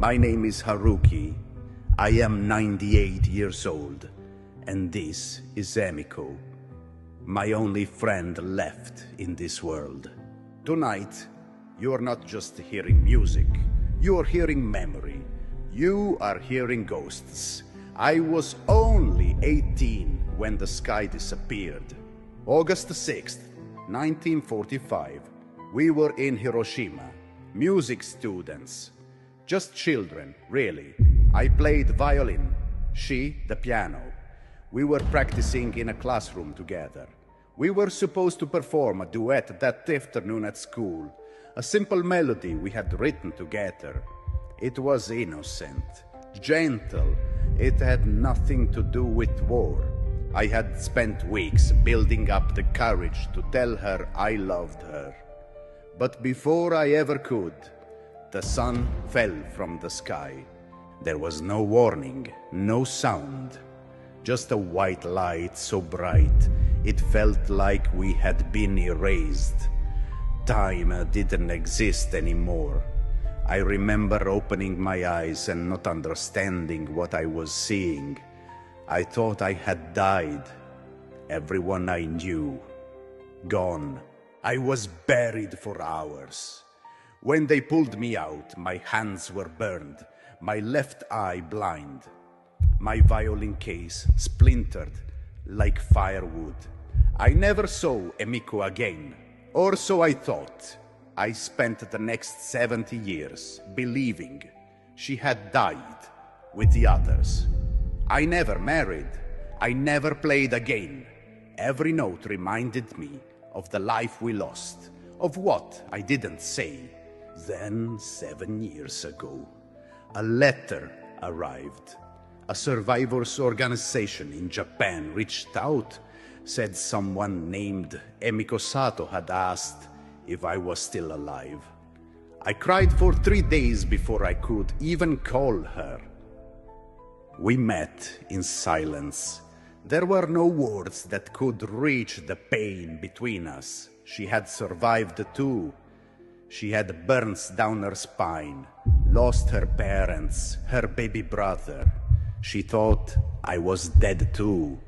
My name is Haruki. I am 98 years old, and this is Emiko, my only friend left in this world. Tonight, you are not just hearing music, you are hearing memory. You are hearing ghosts. I was only 18 when the sky disappeared. August 6th, 1945. We were in Hiroshima, music students. Just children, really. I played violin, she the piano. We were practicing in a classroom together. We were supposed to perform a duet that afternoon at school, a simple melody we had written together. It was innocent, gentle. It had nothing to do with war. I had spent weeks building up the courage to tell her I loved her. But before I ever could, the sun fell from the sky. There was no warning, no sound. Just a white light so bright, it felt like we had been erased. Time didn't exist anymore. I remember opening my eyes and not understanding what I was seeing. I thought I had died. Everyone I knew, gone. I was buried for hours. When they pulled me out, my hands were burned, my left eye blind. My violin case splintered like firewood. I never saw Emiko again, or so I thought. I spent the next 70 years believing she had died with the others. I never married. I never played again. Every note reminded me of the life we lost, of what I didn't say. Then, 7 years ago, a letter arrived. A survivors organization in Japan reached out, said someone named Emiko Sato had asked if I was still alive. I cried for 3 days before I could even call her. We met in silence. There were no words that could reach the pain between us. She had survived too. She had burns down her spine, lost her parents, her baby brother. She thought I was dead too.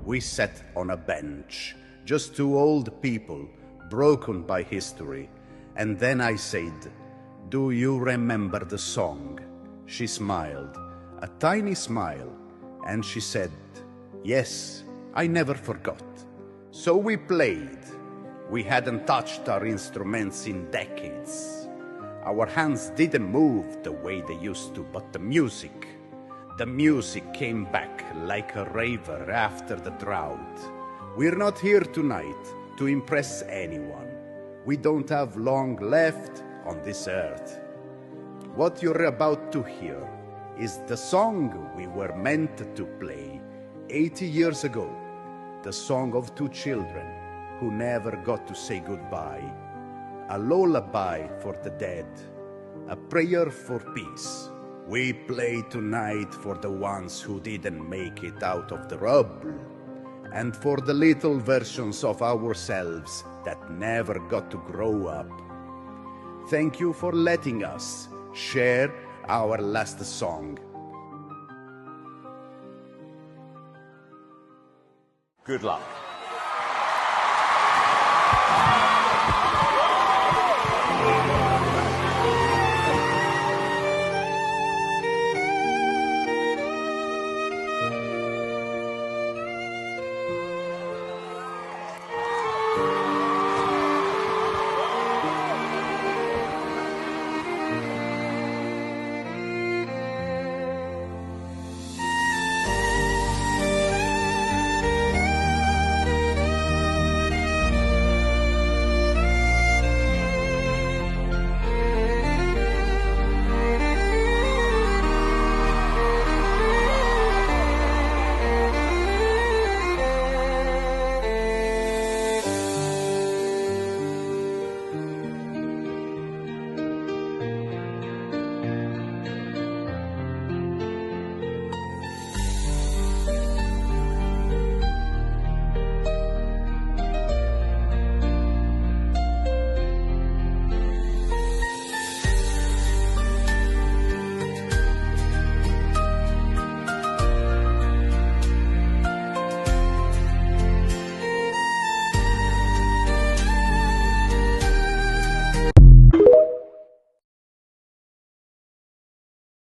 We sat on a bench, just two old people, broken by history. And then I said, "Do you remember the song?" She smiled, a tiny smile, and she said, "Yes, I never forgot." So we played. We hadn't touched our instruments in decades. Our hands didn't move the way they used to, but the music came back like a river after the drought. We're not here tonight to impress anyone. We don't have long left on this earth. What you're about to hear is the song we were meant to play 80 years ago. The song of two children who never got to say goodbye. A lullaby for the dead. A prayer for peace. We play tonight for the ones who didn't make it out of the rubble, and for the little versions of ourselves that never got to grow up. Thank you for letting us share our last song. Good luck.